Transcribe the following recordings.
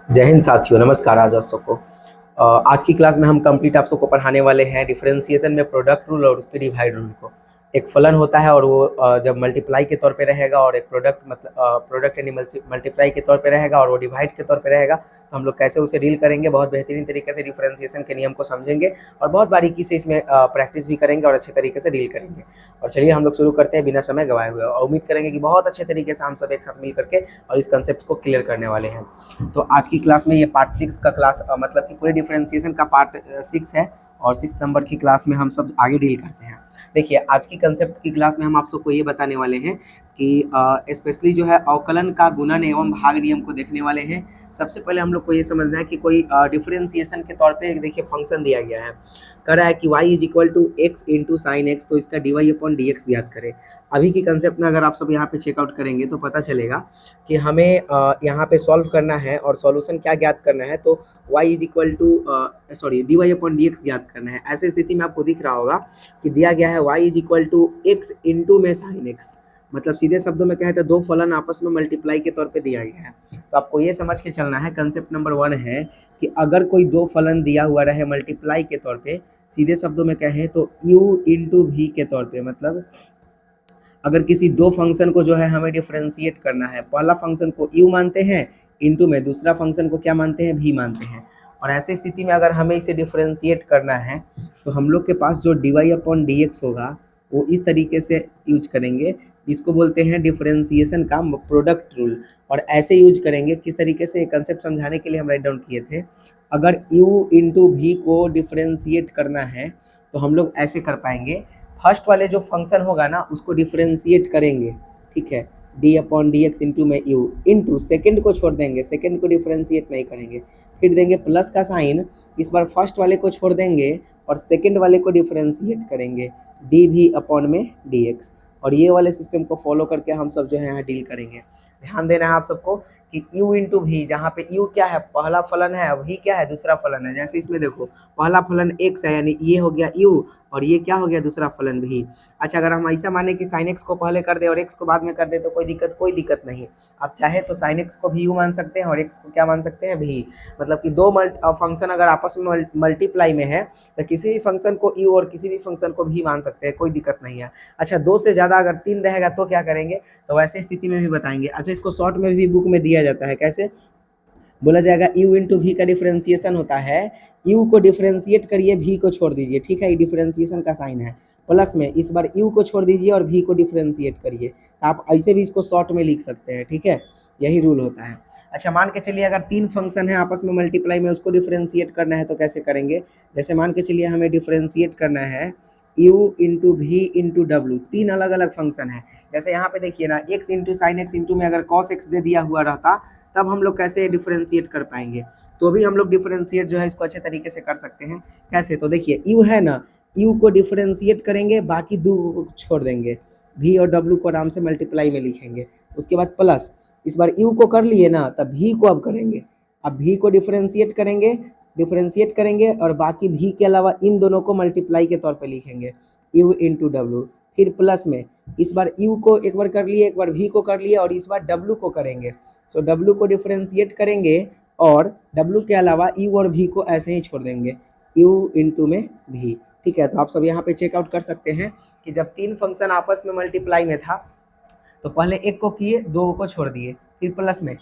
जय हिंद साथियों, नमस्कार। आज आप सबको आज की क्लास में हम कंप्लीट आप सबको पढ़ाने वाले हैं डिफरेंशिएशन में प्रोडक्ट रूल और उसके डिवाइड रूल को। एक फलन होता है और वो जब मल्टीप्लाई के तौर पे रहेगा और एक प्रोडक्ट मतलब प्रोडक्ट यानी मल्टीप्लाई के तौर पे रहेगा और वो डिवाइड के तौर पे रहेगा, तो हम लोग कैसे उसे डील करेंगे, बहुत बेहतरीन तरीके से डिफरेंशिएशन के नियम को समझेंगे और बहुत बारीकी से इसमें प्रैक्टिस भी करेंगे और अच्छे तरीके से डील करेंगे। और चलिए हम लोग शुरू करते हैं बिना समय गवाए हुए, और उम्मीद करेंगे कि बहुत अच्छे तरीके से हम सब एक साथ मिल करके और इस कंसेप्ट को क्लियर करने वाले हैं। तो आज की क्लास में ये पार्ट 6 का क्लास मतलब कि पूरे डिफरेंशिएशन का पार्ट 6 है और 6 नंबर की क्लास में हम सब आगे डील करते हैं। देखिए, आज की कंसेप्ट की क्लास में हम आप सबको ये बताने वाले हैं कि स्पेशली जो है अवकलन का गुणन एवं भाग नियम को देखने वाले हैं। सबसे पहले हम लोग को ये समझना है कि कोई डिफरेंशिएशन के तौर पे देखिए फंक्शन दिया गया है, कह रहा है कि y is equal to x into sine x, तो इसका d y upon d x ज्ञात करें। अभी की कंसेप्ट में अगर आप सब यहाँ पे चेकआउट करेंगे तो पता चलेगा कि हमें यहाँ पे सॉल्व करना है और सॉल्यूशन क्या ज्ञात करना है, तो y is equal to d y upon d x ज्ञात करना है। ऐसे स्थिति में आपको दिख रहा होगा कि दिया गया है y is equal to x into में साइन एक्स, मतलब सीधे शब्दों में कहें तो दो फलन आपस में मल्टीप्लाई के तौर पे दिया गया है। तो आपको ये समझ के चलना है, कंसेप्ट नंबर 1 है कि अगर कोई दो फलन दिया हुआ रहे मल्टीप्लाई के तौर पे, सीधे शब्दों में कहें तो u इंटू भी के तौर पे, मतलब अगर किसी दो फंक्शन को जो है हमें डिफरेंशिएट करना है, पहला फंक्शन को u मानते हैं इंटू में दूसरा फंक्शन को क्या मानते हैं, v मानते हैं, और ऐसी स्थिति में अगर हमें इसे डिफरेंशिएट करना है तो हम लोग के पास जो d y upon d x होगा वो इस तरीके से यूज करेंगे। इसको बोलते हैं डिफरेंशिएशन का प्रोडक्ट रूल। और ऐसे यूज करेंगे किस तरीके से, कंसेप्ट समझाने के लिए हम राइट डाउन किए थे। अगर u इंटू भी को डिफरेंशिएट करना है तो हम लोग ऐसे कर पाएंगे, फर्स्ट वाले जो फंक्शन होगा ना उसको डिफरेंशिएट करेंगे, ठीक है, D upon d x into में यू, इंटू सेकेंड को छोड़ देंगे, सेकेंड को डिफरेंशिएट नहीं करेंगे, फिर देंगे प्लस का साइन, इस बार फर्स्ट वाले को छोड़ देंगे और सेकेंड वाले को डिफरेंशिएट करेंगे, डी भी अपॉन में डी एक्स। और ये वाले सिस्टम को फॉलो करके हम सब जो है यहाँ डील करेंगे। ध्यान देना है आप सबको कि u इंटू भी, जहाँ पे u क्या है, पहला फलन है, v क्या है, दूसरा फलन है। जैसे इसमें देखो पहला फलन x है यानी ये हो गया u और ये क्या हो गया, दूसरा फलन भी। अच्छा, अगर हम ऐसा माने कि साइन एक्स को पहले कर दे और एक्स को बाद में कर दे तो कोई दिक्कत नहीं। आप चाहे तो साइन एक्स को भी u मान सकते हैं और एक्स को क्या मान सकते हैं, भी। मतलब कि दो फंक्शन अगर आपस में मल्टीप्लाई में है तो किसी भी फंक्शन को u और किसी भी फंक्शन को भी मान सकते हैं, कोई दिक्कत नहीं है। अच्छा, दो से ज़्यादा अगर तीन रहेगा तो क्या करेंगे, तो वैसे स्थिति में भी बताएंगे। अच्छा, इसको शॉर्ट में भी बुक में दिया जाता है, कैसे बोला जाएगा, u इंटू भी का डिफरेंशिएशन होता है, u को डिफरेंशिएट करिए, v को छोड़ दीजिए, ठीक है, ये डिफरेंशिएशन का साइन है। प्लस में इस बार u को छोड़ दीजिए और v को डिफरेंशिएट करिए, तो आप ऐसे भी इसको शॉर्ट में लिख सकते हैं, ठीक है, यही रूल होता है। अच्छा, मान के चलिए अगर तीन फंक्शन है आपस में मल्टीप्लाई में, उसको डिफरेंशिएट करना है तो कैसे करेंगे। जैसे मान के चलिए हमें डिफरेंशिएट करना है u इंटू भी इंटू डब्ल्यू, तीन अलग अलग फंक्शन है। जैसे यहाँ पे देखिए ना, x into sine x into में अगर cos x दे दिया हुआ रहता तब हम लोग कैसे डिफरेंशिएट कर पाएंगे, तो भी हम लोग डिफरेंशिएट जो है इसको अच्छे तरीके से कर सकते हैं। कैसे, तो देखिए u है ना, u को डिफरेंशिएट करेंगे, बाकी दो को छोड़ देंगे, v और w को आराम से मल्टीप्लाई में लिखेंगे, उसके बाद प्लस, इस बार u को कर लिए ना, तब v को अब करेंगे, अब v को डिफरेंशिएट करेंगे और बाकी v के अलावा इन दोनों को मल्टीप्लाई के तौर पे लिखेंगे, u इंटू डब्ल्यू, फिर प्लस में इस बार u को एक बार कर लिए, एक बार v को कर लिए और इस बार w को करेंगे। सो w को डिफरेंशिएट करेंगे और w के अलावा u और v को ऐसे ही छोड़ देंगे, u इंटू में v, ठीक है। तो आप सब यहाँ पे चेकआउट कर सकते हैं कि जब तीन फंक्शन आपस में मल्टीप्लाई में था तो पहले एक को किए, दो को छोड़ दिए, फिर प्लस में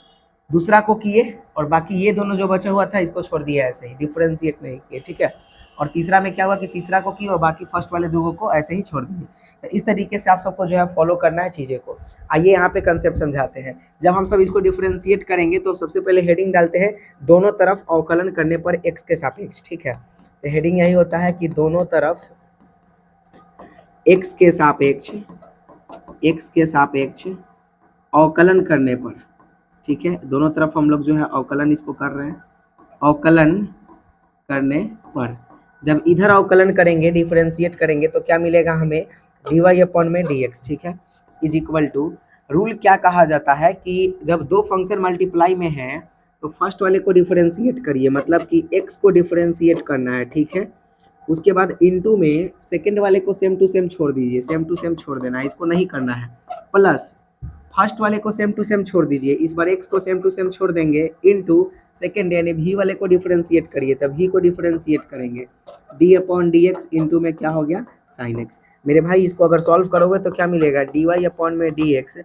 दूसरा को किए और बाकी ये दोनों जो बचा हुआ था इसको छोड़ दिया, ऐसे ही डिफरेंशिएट नहीं किए, ठीक है। और तीसरा में क्या हुआ कि तीसरा को किए और बाकी फर्स्ट वाले दो को ऐसे ही छोड़ दिए। तो इस तरीके से आप सबको जो है फॉलो करना है चीज़ें को। आइए यहाँ पे कंसेप्ट समझाते हैं। जब हम सब इसको डिफरेंशिएट करेंगे तो सबसे पहले हेडिंग डालते हैं, दोनों तरफ अवकलन करने पर x के सापेक्ष, ठीक है। तो हेडिंग यही होता है कि दोनों तरफ x के सापेक्ष अवकलन करने पर, ठीक है, दोनों तरफ हम लोग जो है अवकलन इसको कर रहे हैं, अवकलन करने पर जब इधर अवकलन करेंगे, डिफरेंशिएट करेंगे तो क्या मिलेगा हमें, डी वाई अपॉन में डी एक्स, ठीक है, इज इक्वल टू, रूल क्या कहा जाता है कि जब दो फंक्शन मल्टीप्लाई में है तो फर्स्ट वाले को डिफरेंशिएट करिए, मतलब कि x को डिफरेंशिएट करना है, ठीक है, उसके बाद इनटू में सेकंड वाले को सेम टू सेम छोड़ दीजिए, सेम टू सेम छोड़ देना है, इसको नहीं करना है, प्लस फर्स्ट वाले को सेम टू सेम छोड़ दीजिए, इस बार x को सेम टू सेम छोड़ देंगे इनटू सेकेंड यानी v वाले को डिफरेंशिएट करिए, तब v को डिफरेंशिएट करेंगे d upon d x into में क्या हो गया साइन x। मेरे भाई इसको अगर सॉल्व करोगे तो क्या मिलेगा, डी वाई अपॉन में d x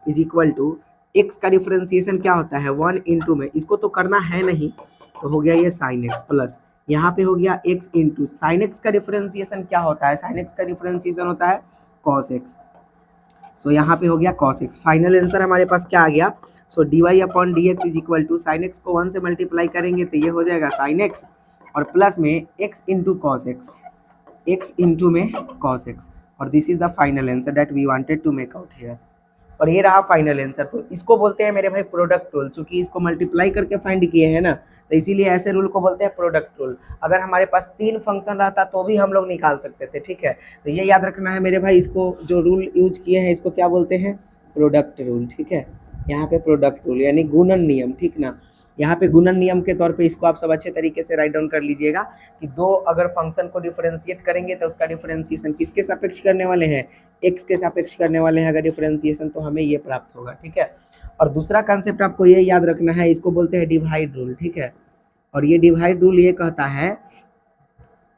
is equal to x का डिफरेंशिएशन क्या होता है 1 इंटू में, इसको तो करना है नहीं तो हो गया ये साइन x प्लस यहाँ पे हो गया x इंटू साइन x का डिफरेंशिएशन क्या होता है, साइन x का डिफरेंशिएशन होता है cos x। सो यहाँ पे हो गया cos x। फाइनल आंसर हमारे पास क्या आ गया, so d y upon d x is equal to sine x को 1 से मल्टीप्लाई करेंगे तो ये हो जाएगा साइन x और प्लस में x into cos x, x into में cos x, और this is the final answer that we wanted to make out here. और ये रहा फाइनल आंसर। तो इसको बोलते हैं मेरे भाई प्रोडक्ट रूल, चूंकि इसको मल्टीप्लाई करके फाइंड किए हैं ना तो इसीलिए ऐसे रूल को बोलते हैं प्रोडक्ट रूल। अगर हमारे पास 3 फंक्शन रहता तो भी हम लोग निकाल सकते थे, ठीक है। तो ये याद रखना है मेरे भाई, इसको जो रूल यूज किए हैं इसको क्या बोलते हैं, प्रोडक्ट रूल, ठीक है। यहाँ पे प्रोडक्ट रूल यानी गुणन नियम, ठीक ना। यहाँ पे गुणन नियम के तौर पे इसको आप सब अच्छे तरीके से राइट डाउन कर लीजिएगा कि दो अगर फंक्शन को डिफरेंशिएट करेंगे तो उसका डिफरेंशिएशन किसके सापेक्ष करने वाले हैं, x के सापेक्ष करने वाले हैं अगर डिफरेंशिएशन, तो हमें ये प्राप्त होगा, ठीक है। और दूसरा कंसेप्ट आपको ये याद रखना है, इसको बोलते हैं डिवाइड रूल, ठीक है। और ये डिवाइड रूल ये कहता है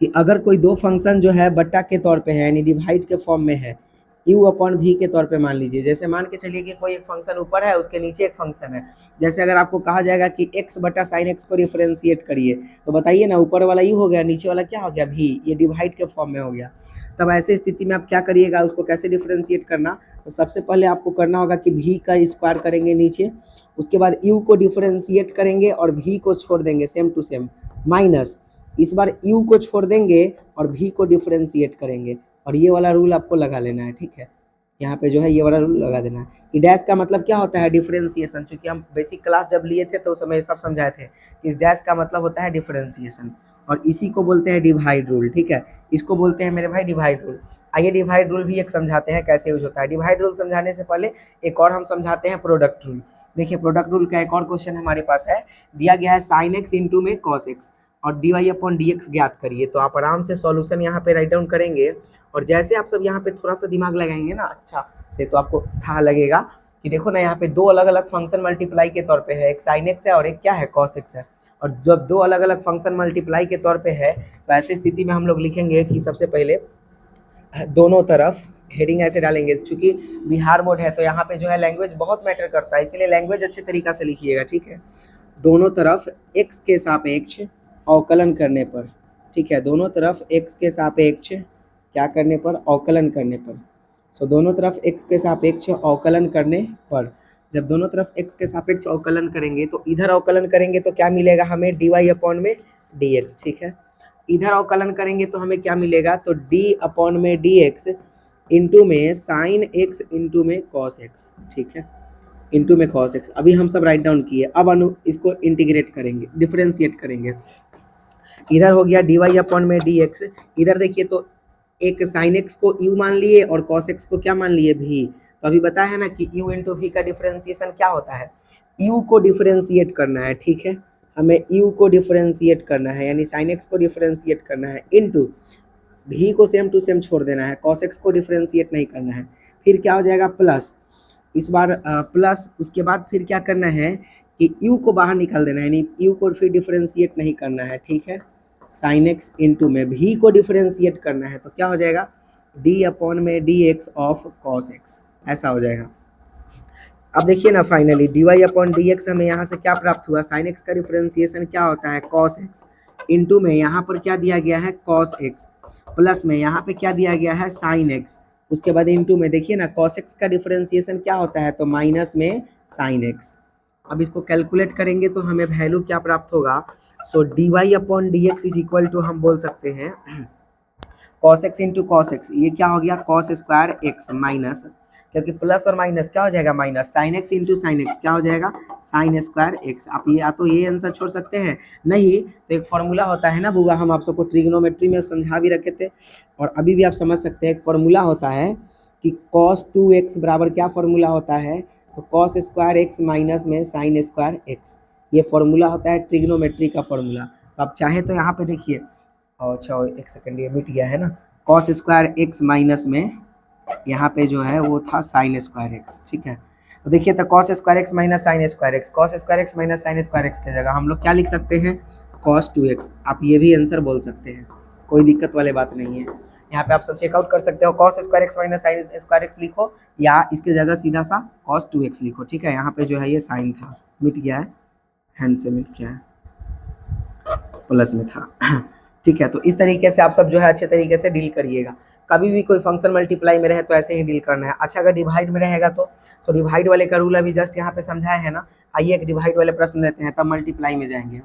कि अगर कोई दो फंक्शन जो है बट्टा के तौर पे है यानी डिवाइड के फॉर्म में है, u अपॉन v के तौर पे मान लीजिए। जैसे मान के चलिए कि कोई एक फंक्शन ऊपर है उसके नीचे एक फंक्शन है, जैसे अगर आपको कहा जाएगा कि x बटा साइन x को डिफरेंशिएट करिए तो बताइए ना, ऊपर वाला u हो गया, नीचे वाला क्या हो गया v, ये डिवाइड के फॉर्म में हो गया। तब ऐसे स्थिति में आप क्या करिएगा, उसको कैसे डिफरेंशिएट करना, तो सबसे पहले आपको करना होगा कि v का स्क्वायर करेंगे नीचे, उसके बाद u को डिफरेंशिएट करेंगे और v को छोड़ देंगे सेम टू सेम, माइनस इस बार u को छोड़ देंगे और v को डिफरेंशिएट करेंगे, और ये वाला रूल आपको लगा लेना है, ठीक है। यहाँ पे जो है ये वाला रूल लगा देना है। कि डैश का मतलब क्या होता है, डिफरेंशिएशन, चूंकि हम बेसिक क्लास जब लिए थे तो उस समय सब समझाए थे। इस डैश का मतलब होता है डिफरेंशिएशन, और इसी को बोलते हैं डिवाइड रूल, ठीक है। इसको बोलते हैं मेरे भाई डिवाइड रूल। आइए डिवाइड रूल भी एक समझाते हैं कैसे यूज होता है। डिवाइड रूल समझाने से पहले एक और हम समझाते हैं प्रोडक्ट रूल। देखिए प्रोडक्ट रूल का एक और क्वेश्चन हमारे पास है, दिया गया है साइन एक्स इंटू में कॉस एक्स और d y upon d x ज्ञात करिए। तो आप आराम से सॉल्यूशन यहाँ पे राइट डाउन करेंगे, और जैसे आप सब यहाँ पे थोड़ा सा दिमाग लगाएंगे ना अच्छा से, तो आपको था लगेगा कि देखो ना यहाँ पे दो अलग अलग फंक्शन मल्टीप्लाई के तौर पे है, एक साइन एक्स है और एक क्या है कॉस एक्स है। और जब दो अलग अलग फंक्शन मल्टीप्लाई के तौर पे है तो ऐसी स्थिति में हम लोग लिखेंगे कि सबसे पहले दोनों तरफ हेडिंग ऐसे डालेंगे, चूंकि बिहार बोर्ड है तो यहाँ पे जो है लैंग्वेज बहुत मैटर करता है, इसीलिए लैंग्वेज अच्छे तरीका से लिखिएगा, ठीक है। दोनों तरफ एक्स के सापेक्ष अवकलन करने पर, ठीक है, दोनों तरफ x के सापेक्ष क्या करने पर, अवकलन करने पर। सो दोनों तरफ x के सापेक्ष अवकलन करने पर, जब दोनों तरफ x के सापेक्ष अवकलन करेंगे तो इधर अवकलन करेंगे तो क्या मिलेगा हमें, डी वाई अपॉन में डी एक्स, ठीक है। इधर अवकलन करेंगे तो हमें क्या मिलेगा, तो d अपॉन में डी एक्स इंटू में साइन x इंटू में कॉस x, ठीक है, इंटू में कॉस एक्स। अभी हम सब राइट डाउन किए, अब इसको इंटीग्रेट करेंगे, डिफरेंशिएट करेंगे। इधर हो गया डी वाई अपॉन में डी एक्स, इधर देखिए तो एक साइन एक्स को u मान लिए और कॉस एक्स को क्या मान लिए v। तो अभी बताया है ना कि u इंटू v का डिफरेंशिएशन क्या होता है, u को डिफरेंशिएट करना है, ठीक है, हमें u को डिफरेंशिएट करना है यानी साइन एक्स को डिफरेंशिएट करना है, इंटू v को सेम टू सेम छोड़ देना है, कॉस एक्स को डिफरेंशिएट नहीं करना है। फिर क्या हो जाएगा प्लस, इस बार प्लस, उसके बाद फिर क्या करना है कि u को बाहर निकाल देना है यानी u को फिर डिफरेंशिएट नहीं करना है, ठीक है। साइन एक्स इंटू में v को डिफरेंशिएट करना है तो क्या हो जाएगा, d अपॉन में d x of cos x, ऐसा हो जाएगा। अब देखिए ना finally d y upon d x हमें यहाँ से क्या प्राप्त हुआ, साइन एक्स का डिफरेंशिएशन क्या होता है कॉस एक्स, इंटू में यहाँ पर क्या दिया गया है कॉस एक्स, प्लस में यहाँ पे क्या दिया गया है साइन एक्स, उसके बाद इंटू में देखिए ना कॉस एक्स का डिफरेंशिएशन क्या होता है, तो माइनस में साइन एक्स। अब इसको कैलकुलेट करेंगे तो हमें वैल्यू क्या प्राप्त होगा, so d y upon d x is equal to हम बोल सकते हैं cos x into cos x, ये क्या हो गया कॉस स्क्वायर एक्स माइनस, क्योंकि प्लस और माइनस क्या हो जाएगा minus, sine x into sine x क्या हो जाएगा साइन स्क्वायर एक्स। आप ये या तो ये आंसर छोड़ सकते हैं, नहीं तो एक फॉर्मूला होता है ना बुआ, हम आप सबको ट्रिग्नोमेट्री में समझा भी रखे थे और अभी भी आप समझ सकते हैं। एक फॉर्मूला होता है कि कॉस 2x बराबर क्या फॉर्मूला होता है, तो कॉस स्क्वायर एक्स माइनस में साइन स्क्वायर एक्स, ये फॉर्मूला होता है ट्रिग्नोमेट्री का फॉर्मूला। तो आप चाहे तो यहाँ पे देखिए, अच्छा एक सेकंड ये मिट गया है ना, कॉस स्क्वायर एक्स माइनस में यहाँ पे जो है वो था साइन स्क्वायर एक्स, ठीक है। तो देखिए तो cos square x minus sine square x, cos square x minus sine square x की जगह हम लोग क्या लिख सकते हैं, कॉस 2x। आप ये भी आंसर बोल सकते हैं, कोई दिक्कत वाली बात नहीं है। यहाँ पे आप सब चेकआउट कर सकते हो, cos square x minus sine square x लिखो या इसके जगह सीधा सा कॉस 2x लिखो। ठीक है, यहाँ पे जो है ये साइन था, मिट गया है, हैंड से मिट गया है, प्लस में था। ठीक है, तो इस तरीके से आप सब जो है अच्छे तरीके से डील करिएगा। कभी भी कोई फंक्शन मल्टीप्लाई में रहे तो ऐसे ही डील करना है। अच्छा, अगर डिवाइड में रहेगा तो सो डिवाइड वाले का रूल अभी जस्ट यहाँ पे समझाया है ना। आइए एक डिवाइड वाले प्रश्न लेते हैं, तब मल्टीप्लाई में जाएंगे।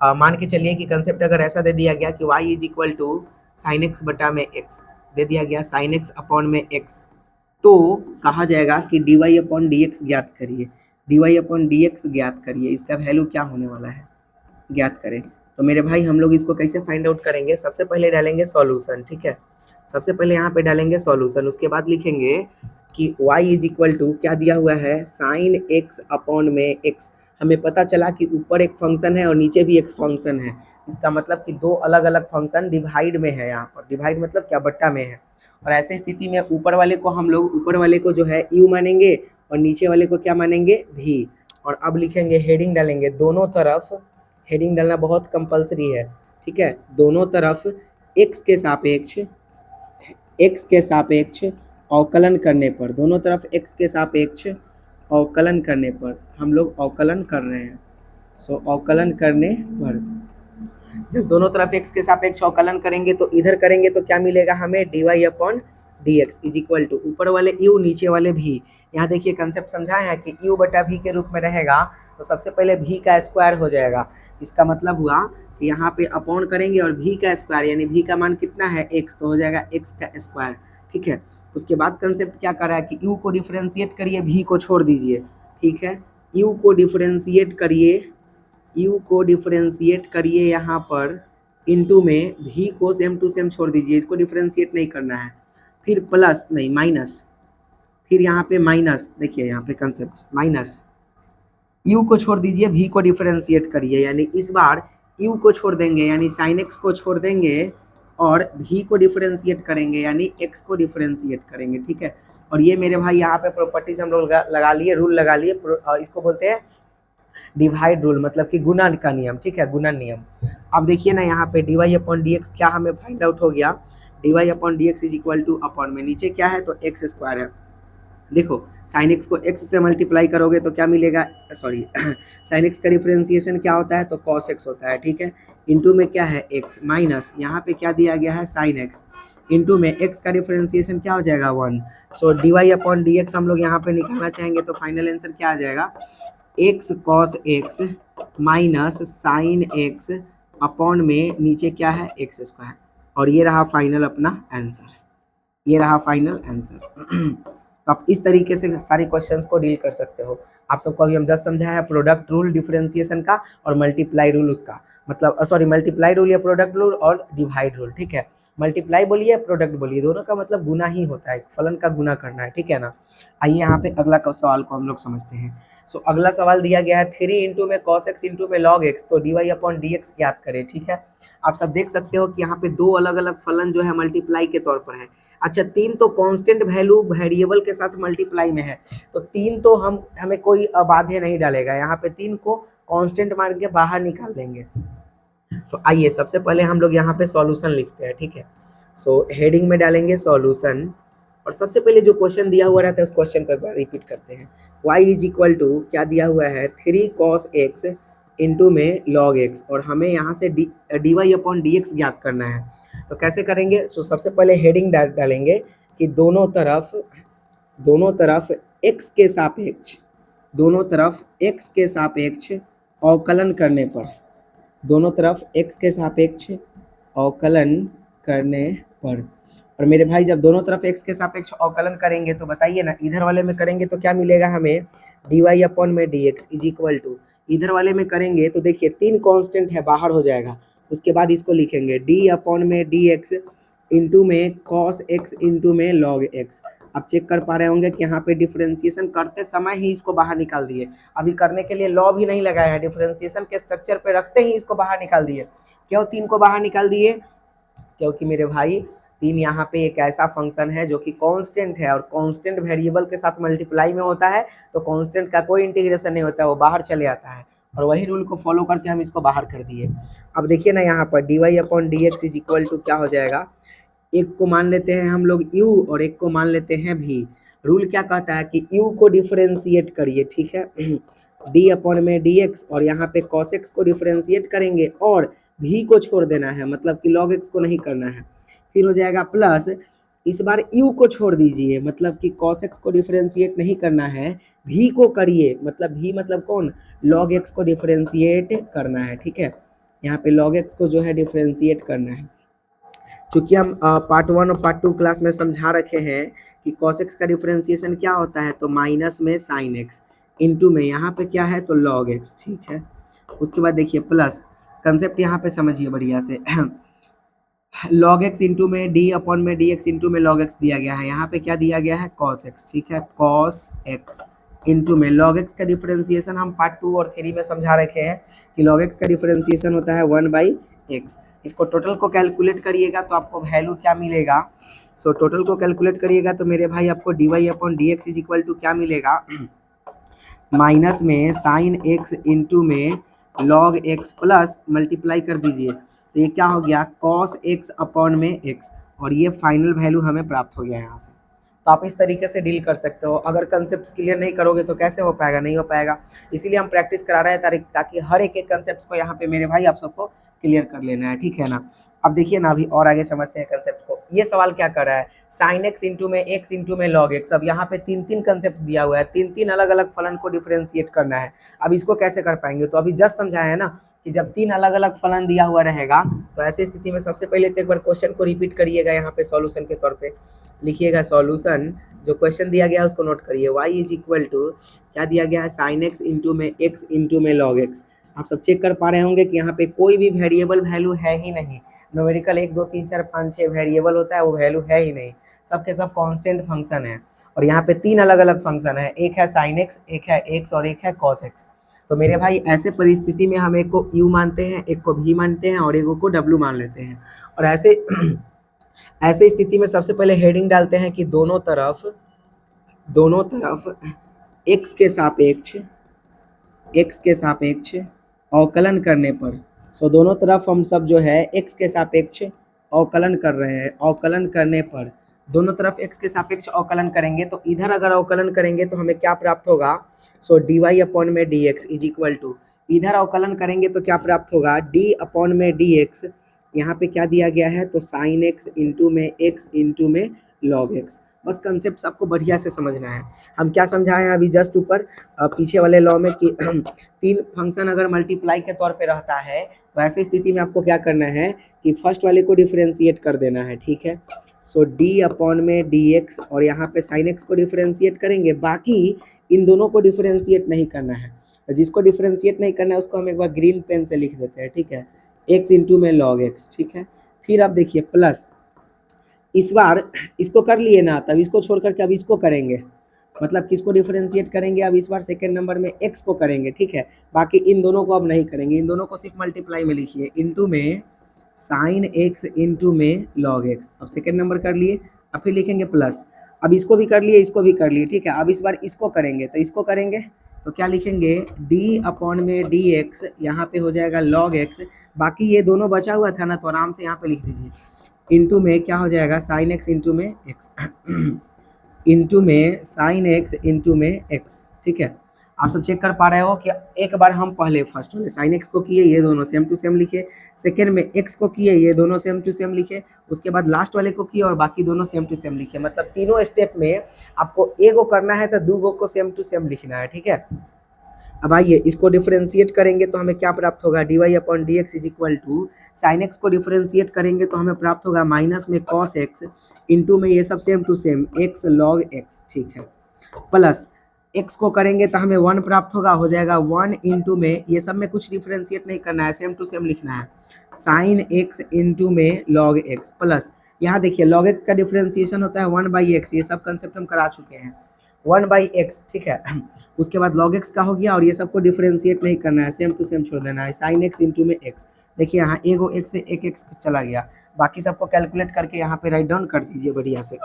और मान के चलिए कि कंसेप्ट अगर ऐसा दे दिया गया कि y is equal to sine x बटा में x, दे दिया गया साइन एक्स अपॉन में x, तो कहा जाएगा कि d y upon d x ज्ञात करिए, d y upon d x ज्ञात करिए, इसका वैल्यू क्या होने वाला है ज्ञात करें। तो मेरे भाई हम लोग इसको कैसे फाइंड आउट करेंगे, सबसे पहले डालेंगे सॉल्यूशन। ठीक है, सबसे पहले यहाँ पे डालेंगे सॉल्यूशन, उसके बाद लिखेंगे कि y इज इक्वल टू क्या दिया हुआ है, साइन एक्स अपॉन में x। हमें पता चला कि ऊपर एक फंक्शन है और नीचे भी एक फंक्शन है, इसका मतलब कि दो अलग अलग फंक्शन डिवाइड में है। यहाँ पर डिवाइड मतलब क्या, बट्टा में है। और ऐसे स्थिति में ऊपर वाले को हम लोग ऊपर वाले को जो है u मानेंगे और नीचे वाले को क्या मानेंगे, v। और अब लिखेंगे, हेडिंग डालेंगे दोनों तरफ, हेडिंग डालना बहुत कंपलसरी है। ठीक है, दोनों तरफ x के सापेक्ष अवकलन करने पर, दोनों तरफ x के सापेक्ष अवकलन करने पर हम लोग अवकलन कर रहे हैं। सो अवकलन करने पर जब दोनों तरफ x के सापेक्ष अवकलन करेंगे तो इधर करेंगे तो क्या मिलेगा हमें, d y upon d x is equal to ऊपर वाले u नीचे वाले v। यहाँ देखिए कंसेप्ट समझाया है कि u बटा v के रूप में रहेगा तो सबसे पहले v का स्क्वायर हो जाएगा। इसका मतलब हुआ कि यहाँ पे अपॉन करेंगे और v का स्क्वायर यानी v का मान कितना है x, तो हो जाएगा x का स्क्वायर। ठीक है, उसके बाद कंसेप्ट क्या कर रहा है कि u को डिफरेंशिएट करिए, v को छोड़ दीजिए। ठीक है, u को डिफरेंशिएट करिए, u को डिफरेंशिएट करिए यहाँ पर इनटू में, v को सेम टू सेम छोड़ दीजिए, इसको डिफरेंशिएट नहीं करना है। फिर प्लस नहीं माइनस, फिर यहाँ पे माइनस, देखिए यहाँ पे कंसेप्ट माइनस, u को छोड़ दीजिए, v को डिफरेंशिएट करिए, यानी इस बार u को छोड़ देंगे यानी साइन x को छोड़ देंगे और v को डिफरेंशिएट करेंगे यानी x को डिफरेंशिएट करेंगे। ठीक है, और ये मेरे भाई यहाँ पे प्रॉपर्टीज हम लोग लगा लिए, रूल लगा लिए, इसको बोलते हैं डिवाइड रूल, मतलब कि गुणन का नियम। ठीक है, गुणन नियम। अब देखिए ना यहाँ पे d y upon d x क्या हमें फाइंड आउट हो गया, d y upon d x is equal to upon में नीचे क्या है तो एक्स स्क्वायर है। देखो साइन एक्स को एक्स से मल्टीप्लाई करोगे तो क्या मिलेगा, सॉरी साइन एक्स का डिफरेंशिएशन क्या होता है तो कॉस एक्स होता है। ठीक है, इनटू में क्या है एक्स माइनस यहाँ पे क्या दिया गया है साइन एक्स, इनटू में एक्स का डिफरेंशिएशन क्या हो जाएगा 1। So d y upon d x हम लोग यहाँ पे निकालना चाहेंगे तो फाइनल आंसर क्या आ जाएगा, x cos x minus sine x upon में नीचे क्या है एक्स स्क्वायर। और ये रहा फाइनल अपना आंसर, ये रहा फाइनल आंसर। तो आप इस तरीके से सारे क्वेश्चंस को डील कर सकते हो। आप सबको अभी हम जस्ट समझाया है प्रोडक्ट रूल डिफरेंशिएशन का और मल्टीप्लाई रूल उसका, मतलब सॉरी मल्टीप्लाई रूल या प्रोडक्ट रूल और डिवाइड रूल। ठीक है, मल्टीप्लाई बोलिए प्रोडक्ट बोलिए, दोनों का मतलब गुना ही होता है, फलन का गुना करना है। ठीक है ना। आइए यहाँ पे अगला सवाल को हम लोग समझते हैं। सो अगला सवाल दिया गया है 3 इंटू में कॉस एक्स इंटू में लॉग एक्स, तो d y upon d x ज्ञात करें। ठीक है, आप सब देख सकते हो कि यहाँ पे दो अलग अलग फलन जो है मल्टीप्लाई के तौर पर है। अच्छा, 3 तो कांस्टेंट वैल्यू वेरिएबल के साथ मल्टीप्लाई में है, तो 3 तो हमें कोई अबाध्य नहीं डालेगा, यहाँ पे 3 को कांस्टेंट मान के बाहर निकाल देंगे। तो आइए सबसे पहले हम लोग यहाँ पे सॉल्यूशन लिखते हैं। ठीक है, सो हेडिंग में डालेंगे सॉल्यूशन और सबसे पहले जो क्वेश्चन दिया हुआ रहता है उस क्वेश्चन को एक बार रिपीट करते हैं। y इज इक्वल टू क्या दिया हुआ है 3 cos x इंटू में log x और हमें यहाँ से d y upon d x ज्ञात करना है। तो कैसे करेंगे, सो सबसे पहले हेडिंग डालेंगे कि दोनों तरफ x के सापेक्ष, दोनों तरफ x के सापेक्ष अवकलन करने पर, दोनों तरफ x के सापेक्ष अवकलन करने पर। और मेरे भाई जब दोनों तरफ x के सापेक्ष अवकलन करेंगे तो बताइए ना, इधर वाले में करेंगे तो क्या मिलेगा हमें, डी वाई अपॉन में d x is equal to, इधर वाले में करेंगे तो देखिए 3 कांस्टेंट है बाहर हो जाएगा, उसके बाद इसको लिखेंगे डी अपॉन में डी एक्स इंटू में कॉस एक्स इंटू में लॉग एक्स। आप चेक कर पा रहे होंगे कि यहाँ पे डिफरेंशिएशन करते समय ही इसको बाहर निकाल दिए, अभी करने के लिए लॉ भी नहीं लगाया है, डिफरेंशिएशन के स्ट्रक्चर पे रखते ही इसको बाहर निकाल दिए। क्यों 3 को बाहर निकाल दिए, क्योंकि मेरे भाई 3 यहाँ पे एक ऐसा फंक्शन है जो कि कांस्टेंट है और कांस्टेंट वेरिएबल के साथ मल्टीप्लाई में होता है, तो कांस्टेंट का कोई इंटीग्रेशन नहीं होता है, वो बाहर चले आता है। और वही रूल को फॉलो करके हम इसको बाहर कर दिए। अब देखिए ना यहाँ पर dy upon d x is equal to क्या हो जाएगा, एक को मान लेते हैं हम लोग u और एक को मान लेते हैं v। रूल क्या कहता है कि u को डिफरेंशिएट करिए, ठीक है, d अपॉन में dx और यहाँ पे cos x को डिफरेंशिएट करेंगे और v को छोड़ देना है, मतलब कि log x को नहीं करना है। फिर हो जाएगा प्लस, इस बार u को छोड़ दीजिए, मतलब कि cos x को डिफरेंशिएट नहीं करना है, v को करिए, मतलब v मतलब कौन, log x को डिफरेंशिएट करना है, ठीक है। यहाँ पे log x को जो है डिफरेंशिएट करना है। चूँकि हम पार्ट 1 और पार्ट 2 क्लास में समझा रखे हैं कि cos x का डिफरेंशिएशन क्या होता है, तो माइनस में sin x इंटू में यहाँ पे क्या है तो log x, ठीक है। उसके बाद देखिए प्लस, कंसेप्ट यहाँ पे समझिए बढ़िया से log x इंटू में d अपॉन में dx इंटू में log x दिया गया है, यहाँ पे क्या दिया गया है cos x, ठीक है, cos x इंटू में log x का डिफरेंशिएशन हम पार्ट 2 और 3 में समझा रखे हैं कि log x का डिफरेंशिएशन होता है 1/x। इसको टोटल को कैलकुलेट करिएगा तो आपको वैल्यू क्या मिलेगा, सो टोटल को कैलकुलेट करिएगा तो मेरे भाई आपको dy upon d x is equal to क्या मिलेगा, माइनस में साइन x इंटू में log x प्लस मल्टीप्लाई कर दीजिए, तो ये क्या हो गया cos x अपॉन में x, और ये फाइनल वैल्यू हमें प्राप्त हो गया यहाँ से। तो आप इस तरीके से डील कर सकते हो। अगर कंसेप्ट क्लियर नहीं करोगे तो कैसे हो पाएगा, नहीं हो पाएगा। इसीलिए हम प्रैक्टिस करा रहे हैं ताकि हर एक कंसेप्ट को यहाँ पे मेरे भाई आप सबको क्लियर कर लेना है, ठीक है ना। अब देखिए ना, अभी और आगे समझते हैं कंसेप्ट को। ये सवाल क्या कर रहा है, साइन एक्स इंटू में लॉग एक्स। अब यहाँ पे 3 कंसेप्ट दिया हुआ है, 3 अलग अलग फलन को डिफरेंशिएट करना है। अब इसको कैसे कर पाएंगे, तो अभी जस्ट समझाया है ना कि जब 3 अलग अलग फलन दिया हुआ रहेगा तो ऐसी स्थिति में सबसे पहले तो एक बार क्वेश्चन को रिपीट करिएगा, यहाँ पे सॉल्यूशन के तौर पे लिखिएगा। सॉल्यूशन जो क्वेश्चन दिया गया है उसको नोट करिए। y इज इक्वल टू क्या दिया गया है, साइन एक्स इंटू में लॉग एक्स। आप सब चेक कर पा रहे होंगे कि यहाँ पे कोई भी वेरिएबल वैल्यू है ही नहीं। न्यूमेरिकल 1 2 3 4 5 6 वेरिएबल होता है, वो वैल्यू है ही नहीं, सबके सब कांस्टेंट फंक्शन है। और यहाँ पे 3 अलग अलग फंक्शन है, एक है साइन एक्स, एक है एक्स और एक है कॉस एक्स। तो मेरे भाई ऐसे परिस्थिति में हम एक को u मानते हैं, एक को v मानते हैं और एक को w मान लेते हैं। और ऐसे ऐसे स्थिति में सबसे पहले हेडिंग डालते हैं कि दोनों तरफ x के सापेक्ष अवकलन करने पर, सो दोनों तरफ हम सब जो है x के सापेक्ष अवकलन कर रहे हैं। अवकलन करने पर दोनों तरफ x के सापेक्ष अवकलन करेंगे तो इधर अगर अवकलन करेंगे तो हमें क्या प्राप्त होगा, सो dy अपॉन में dx इज इक्वल टू, इधर अवकलन करेंगे तो क्या प्राप्त होगा, d अपॉन में dx, यहाँ पे क्या दिया गया है तो साइन x इंटू में log x। बस कंसेप्ट आपको बढ़िया से समझना है। हम क्या समझाए हैं अभी जस्ट ऊपर पीछे वाले लॉ में कि 3 फंक्शन अगर मल्टीप्लाई के तौर पे रहता है तो ऐसी स्थिति में आपको क्या करना है कि फर्स्ट वाले को डिफरेंशिएट कर देना है, ठीक है। सो d अपॉन में dx और यहाँ पे साइन x को डिफरेंशिएट करेंगे, बाकी इन दोनों को डिफरेंशिएट नहीं करना है। तो जिसको डिफरेंशिएट नहीं करना है उसको हम एक बार ग्रीन पेन से लिख देते हैं, ठीक है, x इंटू में लॉग x, ठीक है। फिर आप देखिए प्लस, इस बार इसको कर लिए ना, तब इसको छोड़ करके अब इसको करेंगे, मतलब किसको डिफरेंशिएट करेंगे, अब इस बार सेकेंड नंबर में x को करेंगे, ठीक है। बाकी इन दोनों को अब नहीं करेंगे, इन दोनों को सिर्फ मल्टीप्लाई में लिखिए, इंटू में साइन x इंटू में लॉग x। अब सेकेंड नंबर कर लिए, अब फिर लिखेंगे प्लस, अब इसको भी कर लिए, इसको भी कर लिए, ठीक है। अब इस बार इसको करेंगे, तो इसको करेंगे तो क्या लिखेंगे, d अपॉन में dx, यहाँ पे हो जाएगा log x। बाकी ये दोनों बचा हुआ था ना, तो आराम से यहाँ पे लिख दीजिए, इंटू में क्या हो जाएगा साइन x इंटू में x इंटू में साइन x इंटू में x, ठीक है। आप सब चेक कर पा रहे हो कि एक बार हम पहले फर्स्ट वाले साइन x को किए, ये दोनों सेम टू सेम लिखे, सेकेंड में x को किए, ये दोनों सेम टू सेम लिखे, उसके बाद लास्ट वाले को किए और बाकी दोनों सेम टू सेम लिखे। मतलब तीनों स्टेप में आपको एक को करना है तो 2 को सेम टू सेम लिखना है, ठीक है। अब आइए इसको डिफरेंशिएट करेंगे तो हमें क्या प्राप्त होगा, dy upon d x is equal to, sine x को डिफरेंशिएट करेंगे तो हमें प्राप्त होगा माइनस में कॉस एक्स इंटू में ये सब same to same x log x, ठीक है, प्लस x को करेंगे तो हमें 1 प्राप्त होगा, हो जाएगा 1 इंटू में, ये सब में कुछ डिफरेंशिएट नहीं करना है, सेम टू सेम लिखना है, साइन x इंटू में log x, प्लस यहाँ देखिए log x का डिफरेंशिएशन होता है 1/x, ये सब कंसेप्ट हम करा चुके हैं। 1/x, ठीक है। उसके बाद log x का हो गया और ये सबको डिफरेंशिएट नहीं करना है, सेम टू सेम छोड़ देना है, sin x इंटू में x। देखिए यहाँ एगो x से एक x चला गया, बाकी सबको कैलकुलेट करके यहाँ पे राइट डाउन कर दीजिए बढ़िया से।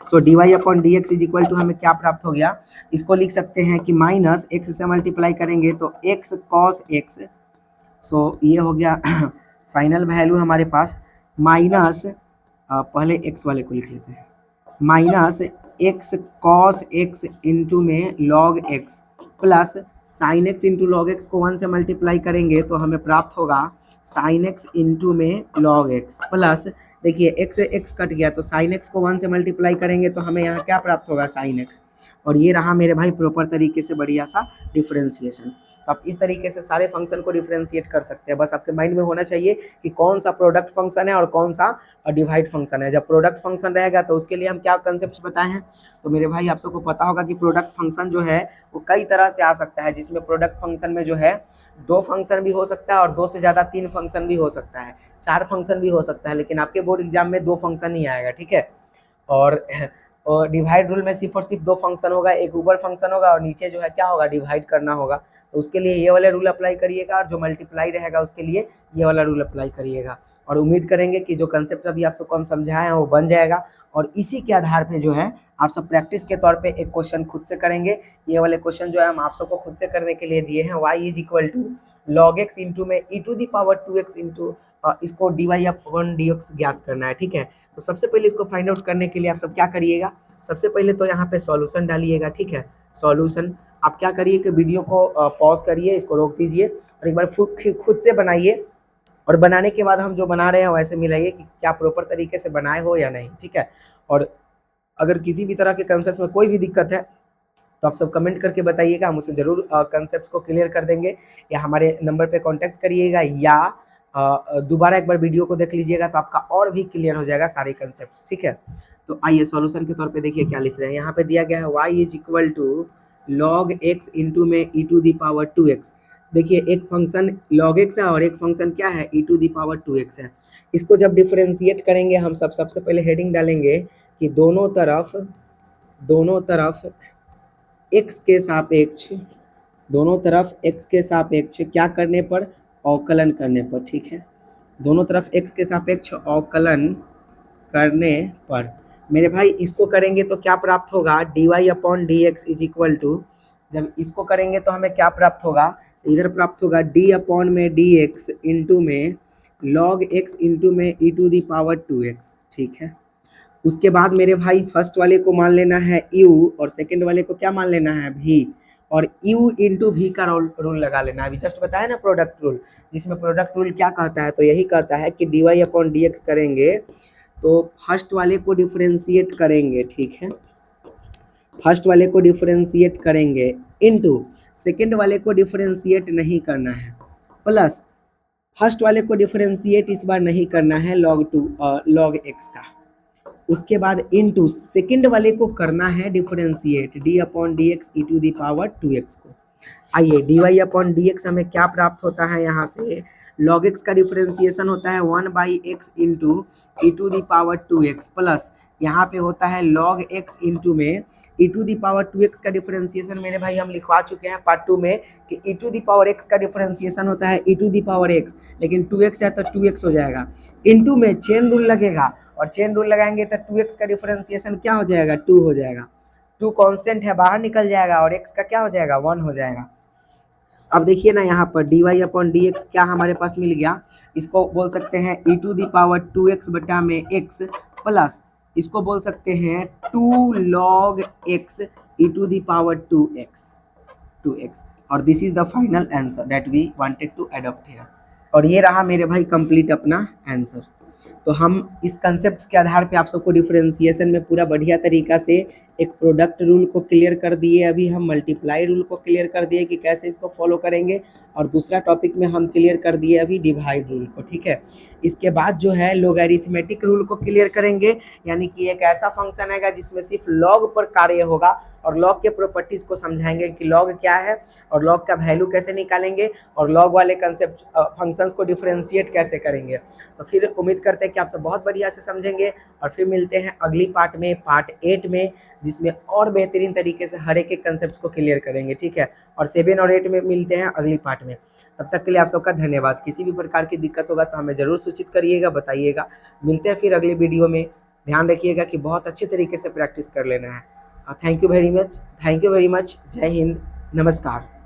So d y upon d x is equal to हमें क्या प्राप्त हो गया, इसको लिख सकते हैं कि माइनस एक्स से मल्टीप्लाई करेंगे तो एक्स कॉस एक्स। सो ये हो गया फाइनल वैल्यू हमारे पास, माइनस पहले एक्स वाले को लिख लेते हैं, minus x cos x into में log x plus sine x into log x को 1 से मल्टीप्लाई करेंगे तो हमें प्राप्त होगा साइन एक्स इंटू में लॉग एक्स प्लस, देखिए एक्स से एक्स कट गया तो साइन एक्स को 1 से मल्टीप्लाई करेंगे तो हमें यहाँ क्या प्राप्त होगा, साइन एक्स। और ये रहा मेरे भाई प्रॉपर तरीके से बढ़िया सा डिफरेंशिएशन। तो आप इस तरीके से सारे फंक्शन को डिफरेंशिएट कर सकते हैं। बस आपके माइंड में होना चाहिए कि कौन सा प्रोडक्ट फंक्शन है और कौन सा डिवाइड फंक्शन है। जब प्रोडक्ट फंक्शन रहेगा तो उसके लिए हम क्या कंसेप्ट बताए हैं, तो मेरे भाई आप सबको पता होगा कि प्रोडक्ट फंक्शन जो है वो कई तरह से आ सकता है, जिसमें प्रोडक्ट फंक्शन में जो है 2 फंक्शन भी हो सकता है और 2 से ज़्यादा 3 फंक्शन भी हो सकता है, 4 फंक्शन भी हो सकता है, लेकिन आपके बोर्ड एग्जाम में 2 फंक्शन ही आएगा, ठीक है। और डिवाइड रूल में सिर्फ और सिर्फ 2 फंक्शन होगा, एक ऊपर फंक्शन होगा और नीचे जो है क्या होगा, डिवाइड करना होगा। तो उसके लिए ये वाला रूल अप्लाई करिएगा और जो मल्टीप्लाई रहेगा उसके लिए ये वाला रूल अप्लाई करिएगा। और उम्मीद करेंगे कि जो कंसेप्ट अभी आप सबको हम समझाए हैं वो बन जाएगा और इसी के आधार पे जो है आप सब प्रैक्टिस के तौर पे एक क्वेश्चन खुद से करेंगे। ये वाले क्वेश्चन जो है हम आप सबको खुद से करने के लिए दिए हैं, y is equal to log x into में e to the power 2x into इसको d y upon d x ज्ञात करना है, ठीक है। तो सबसे पहले इसको फाइंड आउट करने के लिए आप सब क्या करिएगा, सबसे पहले तो यहाँ पे सॉल्यूशन डालिएगा, ठीक है। सॉल्यूशन आप क्या करिए कि वीडियो को पॉज करिए, इसको रोक दीजिए और एक बार खुद से बनाइए और बनाने के बाद हम जो बना रहे हैं वैसे मिलाइए कि क्या प्रॉपर तरीके से बनाए हो या नहीं, ठीक है। और अगर किसी भी तरह के कंसेप्ट में कोई भी दिक्कत है तो आप सब कमेंट करके बताइएगा, हम उसे ज़रूर कंसेप्ट को क्लियर कर देंगे, या हमारे नंबर पे कांटेक्ट करिएगा या दोबारा एक बार वीडियो को देख लीजिएगा तो आपका और भी क्लियर हो जाएगा सारे कंसेप्ट, ठीक है। तो आइए सॉल्यूशन के तौर पे देखिए क्या लिख रहे हैं, यहाँ पे दिया गया है y is equal to log x into में e to the power 2x। देखिए एक फंक्शन लॉग एक्स है और एक फंक्शन क्या है, ई टू दी पावर 2x है। इसको जब डिफरेंशिएट करेंगे हम सब सबसे पहले हेडिंग डालेंगे कि दोनों तरफ x के सापेक्ष, दोनों तरफ x के सापेक्ष क्या करने पर, अवकलन करने पर, ठीक है। दोनों तरफ x के सापेक्ष अवकलन करने पर मेरे भाई इसको करेंगे तो क्या प्राप्त होगा, d y upon d x is equal to, जब इसको करेंगे तो हमें क्या प्राप्त होगा, इधर प्राप्त होगा d अपॉन में डी एक्स इंटू में लॉग एक्स इंटू में e to the power 2x, ठीक है। उसके बाद मेरे भाई फर्स्ट वाले को मान लेना है u और सेकंड वाले को क्या मान लेना है v, और u इंटू वी का रूल लगा लेना है। अभी जस्ट बताया ना प्रोडक्ट रूल, जिसमें प्रोडक्ट रूल क्या कहता है, तो यही कहता है कि d y upon d x करेंगे तो फर्स्ट वाले को डिफरेंशिएट करेंगे, ठीक है, फर्स्ट वाले को डिफरेंशिएट करेंगे इनटू सेकंड वाले को डिफरेंशिएट नहीं करना है, प्लस फर्स्ट वाले को डिफरेंशिएट इस बार नहीं करना है लॉग एक्स का। उसके बाद इनटू सेकंड वाले को करना है differentiate d upon d x e to the power 2x को। आइए d y upon d x हमें क्या प्राप्त होता है, यहाँ से लॉग एक्स का डिफरेंशिएशन होता है 1/x into e to the power 2x plus यहाँ पे होता है लॉग एक्स इंटू में e to the power 2x का डिफरेंशिएशन मेरे भाई हम लिखवा चुके हैं पार्ट 2 में कि ई टू दी पावर x का डिफरेंशिएशन होता है ई टू दी पावर x, लेकिन 2x है तो 2x हो जाएगा, इंटू में चेन रूल लगेगा और चेन रूल लगाएंगे तो 2x का डिफरेंशिएशन क्या हो जाएगा, 2 हो जाएगा, 2 कांस्टेंट है बाहर निकल जाएगा और x का क्या हो जाएगा, 1 हो जाएगा। अब देखिए ना यहाँ पर d y upon d x क्या हमारे पास मिल गया, इसको बोल सकते हैं ई टू दी पावर 2x बटा में x प्लस इसको बोल सकते हैं 2 log x e to the power 2x, और this is the final answer that we wanted to adopt here. और ये रहा मेरे भाई कंप्लीट अपना आंसर। तो हम इस कंसेप्ट के आधार पे आप सबको डिफरेंशिएशन में पूरा बढ़िया तरीका से एक प्रोडक्ट रूल को क्लियर कर दिए, अभी हम मल्टीप्लाई रूल को क्लियर कर दिए कि कैसे इसको फॉलो करेंगे, और दूसरा टॉपिक में हम क्लियर कर दिए अभी डिवाइड रूल को, ठीक है। इसके बाद जो है लोगैरिथमेटिक रूल को क्लियर करेंगे, यानी कि एक ऐसा फंक्शन आएगा जिसमें सिर्फ लॉग पर कार्य होगा और लॉग के प्रॉपर्टीज़ को समझाएंगे कि लॉग क्या है और लॉग का वैल्यू कैसे निकालेंगे और लॉग वाले कंसेप्ट फंक्शंस को डिफरेंशिएट कैसे करेंगे। तो फिर उम्मीद करते हैं कि आप सब बहुत बढ़िया से समझेंगे और फिर मिलते हैं अगली पार्ट में, पार्ट 8 में, जिसमें और बेहतरीन तरीके से हर एक कंसेप्ट को क्लियर करेंगे, ठीक है। और 7 और 8 में मिलते हैं अगली पार्ट में। तब तक के लिए आप सबका धन्यवाद। किसी भी प्रकार की दिक्कत होगा तो हमें ज़रूर सूचित करिएगा, बताइएगा। मिलते हैं फिर अगली वीडियो में। ध्यान रखिएगा कि बहुत अच्छे तरीके से प्रैक्टिस कर लेना है। Thank you very much, thank you very much. जय हिंद, नमस्कार।